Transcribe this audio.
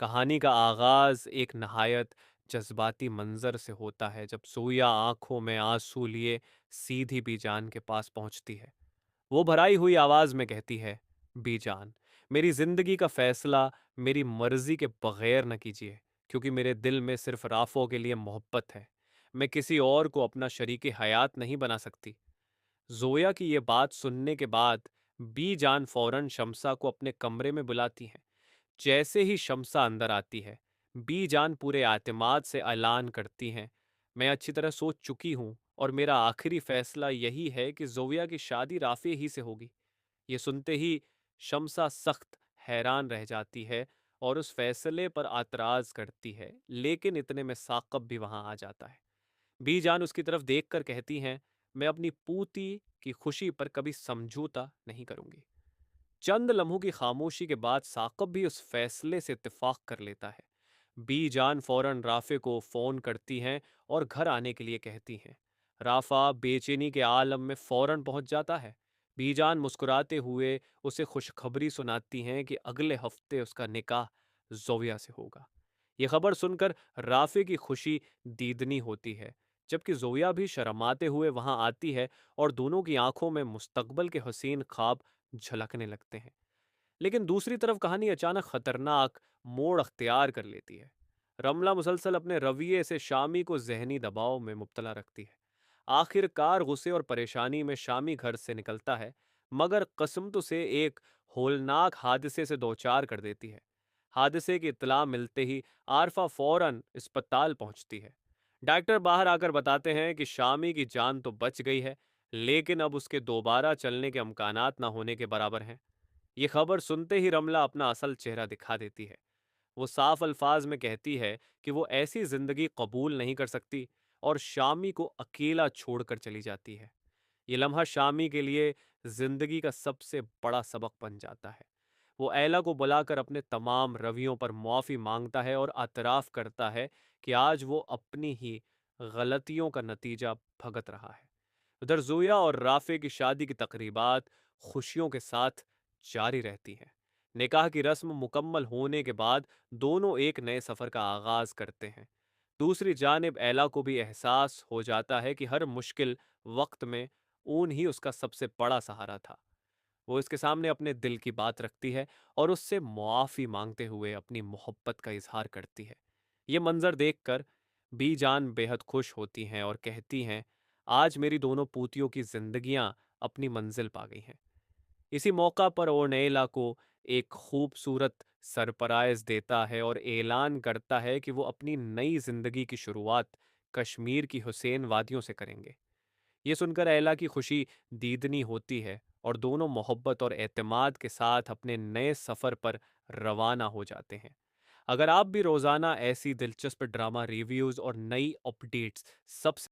कहानी का आगाज एक नहायत जज्बाती मंजर से होता है जब सोया आंखों में आंसू लिए सीधी बीजान के पास पहुंचती है। वो भराई हुई आवाज में कहती है, बीजान, मेरी जिंदगी का फैसला मेरी मर्जी के बगैर न कीजिए, क्योंकि मेरे दिल में सिर्फ राफो के लिए मोहब्बत है। मैं किसी और को अपना शरीके हयात नहीं बना सकती। जोया की ये बात सुनने के बाद बीजान फौरन शम्सा को अपने कमरे में बुलाती है। जैसे ही शम्सा अंदर आती है, बीजान पूरे आतिमाद से ऐलान करती हैं, मैं अच्छी तरह सोच चुकी हूँ और मेरा आखिरी फैसला यही है कि जोया की शादी राफे ही से होगी। ये सुनते ही शम्सा सख्त हैरान रह जाती है और उस फैसले पर आतराज करती है, लेकिन इतने में साकब भी वहां आ जाता है। बीजान उसकी तरफ देखकर कहती हैं, मैं अपनी पूती की खुशी पर कभी समझौता नहीं करूंगी। चंद लम्हों की खामोशी के बाद साकब भी उस फैसले से इत्तेफाक कर लेता है। बीजान फौरन राफे को फोन करती हैं और घर आने के लिए कहती हैं। राफा बेचैनी के आलम में फौरन पहुंच जाता है। बीजान मुस्कुराते हुए उसे खुशखबरी सुनाती हैं कि अगले हफ्ते उसका निकाह जोविया से होगा। ये खबर सुनकर राफे की खुशी दीदनी होती है, जबकि जोया भी शर्माते हुए वहां आती है और दोनों की आंखों में मुस्तकबल के हसीन ख्वाब झलकने लगते हैं। लेकिन दूसरी तरफ कहानी अचानक खतरनाक मोड़ अख्तियार कर लेती है। रमला मुसलसल अपने रवैये से शामी को जहनी दबाव में मुब्तला रखती है। आखिरकार गुस्से और परेशानी में शामी घर से निकलता है, मगर कस्मत से एक होलनाक हादसे से दो चार कर देती है। हादसे की इत्तला मिलते ही आरफा फौरन अस्पताल पहुंचती है। डॉक्टर बाहर आकर बताते हैं कि शामी की जान तो बच गई है, लेकिन अब उसके दोबारा चलने के अमकानात न होने के बराबर हैं। ये खबर सुनते ही रमला अपना असल चेहरा दिखा देती है। वो साफ अल्फाज में कहती है कि वो ऐसी जिंदगी कबूल नहीं कर सकती और शामी को अकेला छोड़कर चली जाती है। ये लम्हा शामी के लिए जिंदगी का सबसे बड़ा सबक बन जाता है। वो ऐला को बुलाकर अपने तमाम रवियों पर मुआफ़ी मांगता है और आतराफ करता है कि आज वो अपनी ही गलतियों का नतीजा भगत रहा है। उधर जोया और राफे की शादी की तकरीबात खुशियों के साथ जारी रहती हैं। निकाह की रस्म मुकम्मल होने के बाद दोनों एक नए सफ़र का आगाज़ करते हैं। दूसरी जानिब एला को भी एहसास हो जाता है कि हर मुश्किल वक्त में ऊन ही उसका सबसे बड़ा सहारा था। वो इसके सामने अपने दिल की बात रखती है और उससे मुआफ़ी मांगते हुए अपनी मोहब्बत का इजहार करती है। ये मंजर देखकर बीजान बेहद खुश होती हैं और कहती हैं, आज मेरी दोनों पूतियों की जिंदगियां अपनी मंजिल पा गई हैं। इसी मौका पर ओर्नेला को एक खूबसूरत सरप्राइज देता है और ऐलान करता है कि वो अपनी नई जिंदगी की शुरुआत कश्मीर की हुसैन वादियों से करेंगे। ये सुनकर एला की खुशी दीदनी होती है और दोनों मोहब्बत और एतमाद के साथ अपने नए सफ़र पर रवाना हो जाते हैं। अगर आप भी रोज़ाना ऐसी दिलचस्प ड्रामा रिव्यूज़ और नई अपडेट्स सबसे